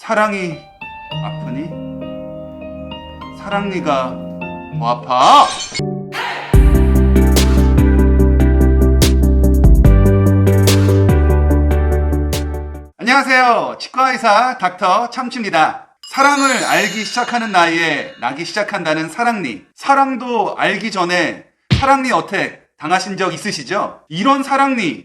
사랑이 아프니? 사랑니가 더 아파. 안녕하세요. 치과의사 닥터 참치입니다. 사랑을 알기 시작하는 나이에 나기 시작한다는 사랑니. 사랑도 알기 전에 사랑니 어택 당하신 적 있으시죠? 이런 사랑니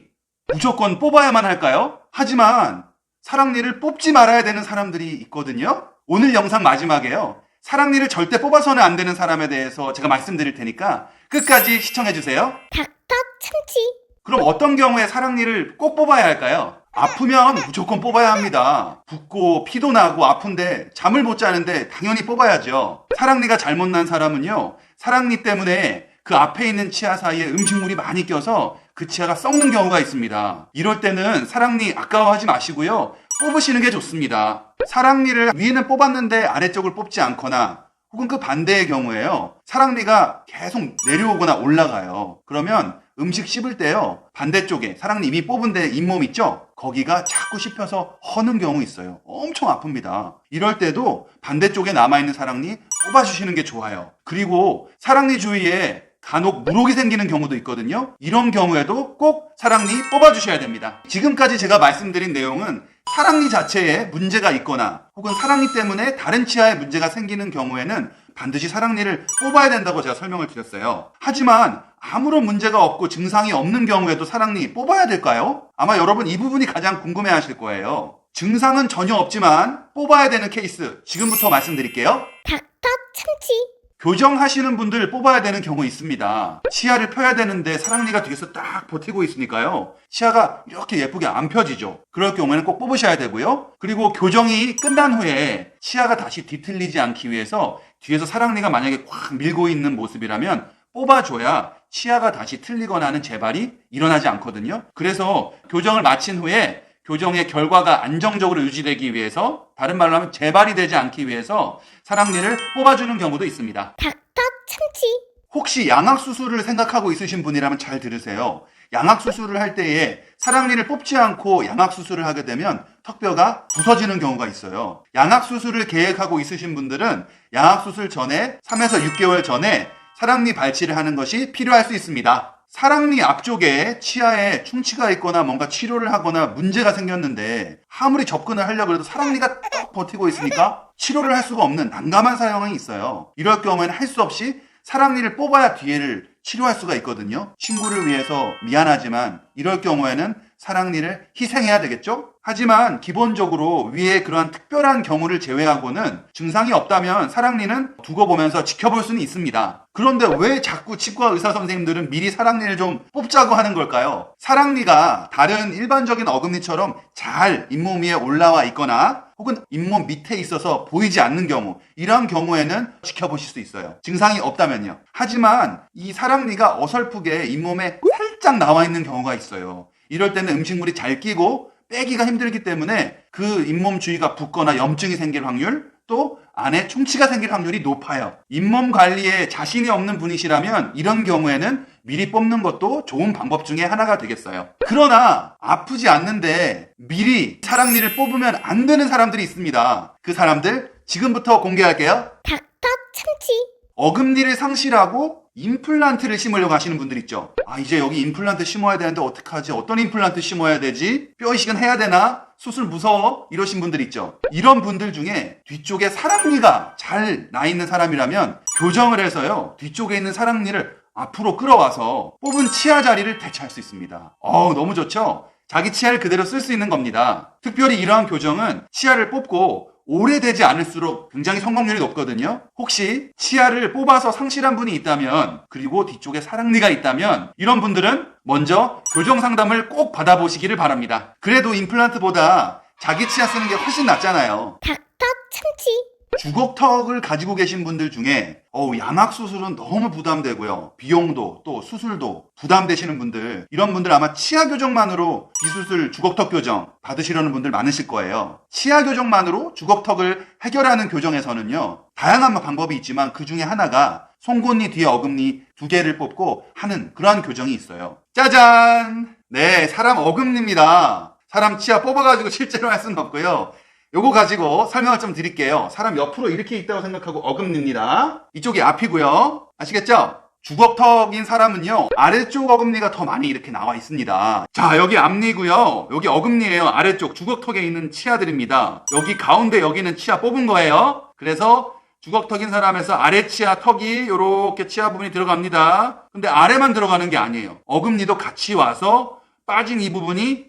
무조건 뽑아야만 할까요? 하지만 사랑니를 뽑지 말아야 되는 사람들이 있거든요. 오늘 영상 마지막에요. 사랑니를 절대 뽑아서는 안 되는 사람에 대해서 제가 말씀드릴 테니까 끝까지 시청해주세요. 닥터 참치. 그럼 어떤 경우에 사랑니를 꼭 뽑아야 할까요? 아프면 무조건 뽑아야 합니다. 붓고 피도 나고 아픈데 잠을 못 자는데 당연히 뽑아야죠. 사랑니가 잘못 난 사람은요, 사랑니 때문에 그 앞에 있는 치아 사이에 음식물이 많이 껴서 그 치아가 썩는 경우가 있습니다. 이럴 때는 사랑니 아까워하지 마시고요, 뽑으시는 게 좋습니다. 사랑니를 위에는 뽑았는데 아래쪽을 뽑지 않거나 혹은 그 반대의 경우에요, 사랑니가 계속 내려오거나 올라가요. 그러면 음식 씹을 때요, 반대쪽에 사랑니 이미 뽑은 데 잇몸 있죠? 거기가 자꾸 씹혀서 허는 경우 있어요. 엄청 아픕니다. 이럴 때도 반대쪽에 남아있는 사랑니 뽑아주시는 게 좋아요. 그리고 사랑니 주위에 간혹 물혹이 생기는 경우도 있거든요. 이런 경우에도 꼭 사랑니 뽑아주셔야 됩니다. 지금까지 제가 말씀드린 내용은 사랑니 자체에 문제가 있거나 혹은 사랑니 때문에 다른 치아에 문제가 생기는 경우에는 반드시 사랑니를 뽑아야 된다고 제가 설명을 드렸어요. 하지만 아무런 문제가 없고 증상이 없는 경우에도 사랑니 뽑아야 될까요? 아마 여러분 이 부분이 가장 궁금해 하실 거예요. 증상은 전혀 없지만 뽑아야 되는 케이스 지금부터 말씀드릴게요. 닥터 참치. 교정하시는 분들 뽑아야 되는 경우 있습니다. 치아를 펴야 되는데 사랑니가 뒤에서 딱 버티고 있으니까요, 치아가 이렇게 예쁘게 안 펴지죠. 그럴 경우에는 꼭 뽑으셔야 되고요. 그리고 교정이 끝난 후에 치아가 다시 뒤틀리지 않기 위해서 뒤에서 사랑니가 만약에 꽉 밀고 있는 모습이라면 뽑아줘야 치아가 다시 틀리거나 하는 재발이 일어나지 않거든요. 그래서 교정을 마친 후에 교정의 결과가 안정적으로 유지되기 위해서, 다른 말로 하면 재발이 되지 않기 위해서 사랑니를 뽑아주는 경우도 있습니다. 닥터 참치. 혹시 양악수술을 생각하고 있으신 분이라면 잘 들으세요. 양악수술을 할 때에 사랑니를 뽑지 않고 양악수술을 하게 되면 턱뼈가 부서지는 경우가 있어요. 양악수술을 계획하고 있으신 분들은 양악수술 전에 3에서 6개월 전에 사랑니 발치를 하는 것이 필요할 수 있습니다. 사랑니 앞쪽에 치아에 충치가 있거나 뭔가 치료를 하거나 문제가 생겼는데 아무리 접근을 하려고 해도 사랑니가 딱 버티고 있으니까 치료를 할 수가 없는 난감한 상황이 있어요. 이럴 경우에는 할 수 없이 사랑니를 뽑아야 뒤에를 치료할 수가 있거든요. 친구를 위해서 미안하지만 이럴 경우에는 사랑니를 희생해야 되겠죠? 하지만 기본적으로 위에 그러한 특별한 경우를 제외하고는 증상이 없다면 사랑니는 두고 보면서 지켜볼 수는 있습니다. 그런데 왜 자꾸 치과 의사 선생님들은 미리 사랑니를 좀 뽑자고 하는 걸까요? 사랑니가 다른 일반적인 어금니처럼 잘 잇몸 위에 올라와 있거나 혹은 잇몸 밑에 있어서 보이지 않는 경우, 이런 경우에는 지켜보실 수 있어요. 증상이 없다면요. 하지만 이 사랑니가 어설프게 잇몸에 살짝 나와 있는 경우가 있어요. 이럴 때는 음식물이 잘 끼고 빼기가 힘들기 때문에 그 잇몸 주위가 붓거나 염증이 생길 확률, 또 안에 충치가 생길 확률이 높아요. 잇몸 관리에 자신이 없는 분이시라면 이런 경우에는 미리 뽑는 것도 좋은 방법 중에 하나가 되겠어요. 그러나 아프지 않는데 미리 사랑니를 뽑으면 안 되는 사람들이 있습니다. 그 사람들 지금부터 공개할게요. 닥터 참치. 어금니를 상실하고 임플란트를 심으려고 하시는 분들 있죠. 아, 이제 여기 임플란트 심어야 되는데 어떡하지? 어떤 임플란트 심어야 되지? 뼈 이식은 해야 되나? 수술 무서워? 이러신 분들 있죠. 이런 분들 중에 뒤쪽에 사랑니가 잘 나 있는 사람이라면 교정을 해서요, 뒤쪽에 있는 사랑니를 앞으로 끌어와서 뽑은 치아 자리를 대체할 수 있습니다. 너무 좋죠? 자기 치아를 그대로 쓸 수 있는 겁니다. 특별히 이러한 교정은 치아를 뽑고 오래되지 않을수록 굉장히 성공률이 높거든요. 혹시 치아를 뽑아서 상실한 분이 있다면, 그리고 뒤쪽에 사랑니가 있다면 이런 분들은 먼저 교정 상담을 꼭 받아보시기를 바랍니다. 그래도 임플란트보다 자기 치아 쓰는 게 훨씬 낫잖아요. 닥터 참치. 주걱턱을 가지고 계신 분들 중에 양악수술은 너무 부담되고요, 비용도 또 수술도 부담되시는 분들, 이런 분들 아마 치아 교정만으로 비수술 주걱턱 교정 받으시려는 분들 많으실 거예요. 치아 교정만으로 주걱턱을 해결하는 교정에서는요, 다양한 방법이 있지만 그 중에 하나가 송곳니 뒤에 어금니 2개를 뽑고 하는 그러한 교정이 있어요. 짜잔! 네, 사람 어금니입니다. 사람 치아 뽑아가지고 실제로 할 수는 없고요. 요거 가지고 설명을 좀 드릴게요. 사람 옆으로 이렇게 있다고 생각하고 어금니입니다. 이쪽이 앞이고요. 아시겠죠? 주걱턱인 사람은요, 아래쪽 어금니가 더 많이 이렇게 나와 있습니다. 자, 여기 앞니고요. 여기 어금니예요. 아래쪽 주걱턱에 있는 치아들입니다. 여기 가운데 여기는 치아 뽑은 거예요. 그래서 주걱턱인 사람에서 아래 치아 턱이 요렇게 치아 부분이 들어갑니다. 근데 아래만 들어가는 게 아니에요. 어금니도 같이 와서 빠진 이 부분이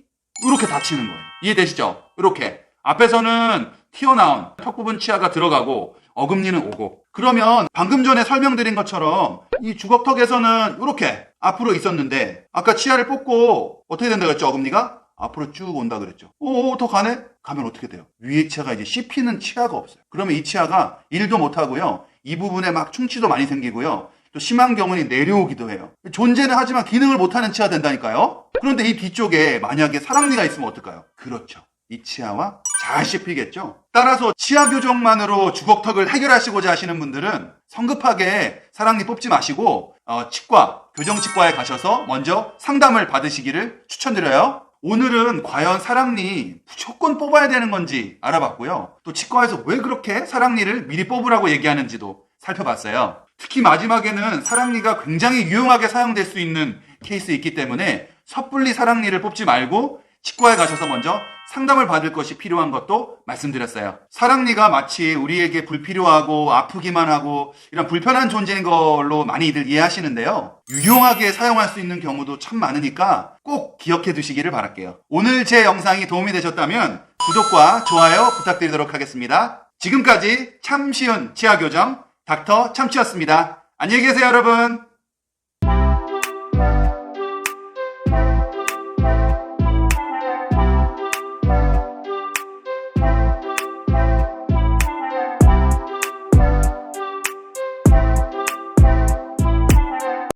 이렇게 닫히는 거예요. 이해되시죠? 이렇게. 앞에서는 튀어나온 턱 부분 치아가 들어가고 어금니는 오고. 그러면 방금 전에 설명드린 것처럼 이 주걱턱에서는 이렇게 앞으로 있었는데 아까 치아를 뽑고 어떻게 된다고 했죠? 어금니가? 앞으로 쭉 온다 그랬죠. 더 가네? 가면 어떻게 돼요? 위에 치아가 이제 씹히는 치아가 없어요. 그러면 이 치아가 일도 못하고요. 이 부분에 막 충치도 많이 생기고요. 또 심한 경우는 내려오기도 해요. 존재는 하지만 기능을 못하는 치아 된다니까요. 그런데 이 뒤쪽에 만약에 사랑니가 있으면 어떨까요? 그렇죠. 이 치아와 잘 씹히겠죠. 따라서 치아 교정만으로 주걱턱을 해결하시고자 하시는 분들은 성급하게 사랑니 뽑지 마시고 치과, 교정치과에 가셔서 먼저 상담을 받으시기를 추천드려요. 오늘은 과연 사랑니 무조건 뽑아야 되는 건지 알아봤고요. 또 치과에서 왜 그렇게 사랑니를 미리 뽑으라고 얘기하는지도 살펴봤어요. 특히 마지막에는 사랑니가 굉장히 유용하게 사용될 수 있는 케이스 있기 때문에 섣불리 사랑니를 뽑지 말고 치과에 가셔서 먼저 상담을 받을 것이 필요한 것도 말씀드렸어요. 사랑니가 마치 우리에게 불필요하고 아프기만 하고 이런 불편한 존재인 걸로 많이들 이해하시는데요. 유용하게 사용할 수 있는 경우도 참 많으니까 꼭 기억해 두시기를 바랄게요. 오늘 제 영상이 도움이 되셨다면 구독과 좋아요 부탁드리도록 하겠습니다. 지금까지 참 쉬운 치아 교정 닥터 참치였습니다. 안녕히 계세요, 여러분.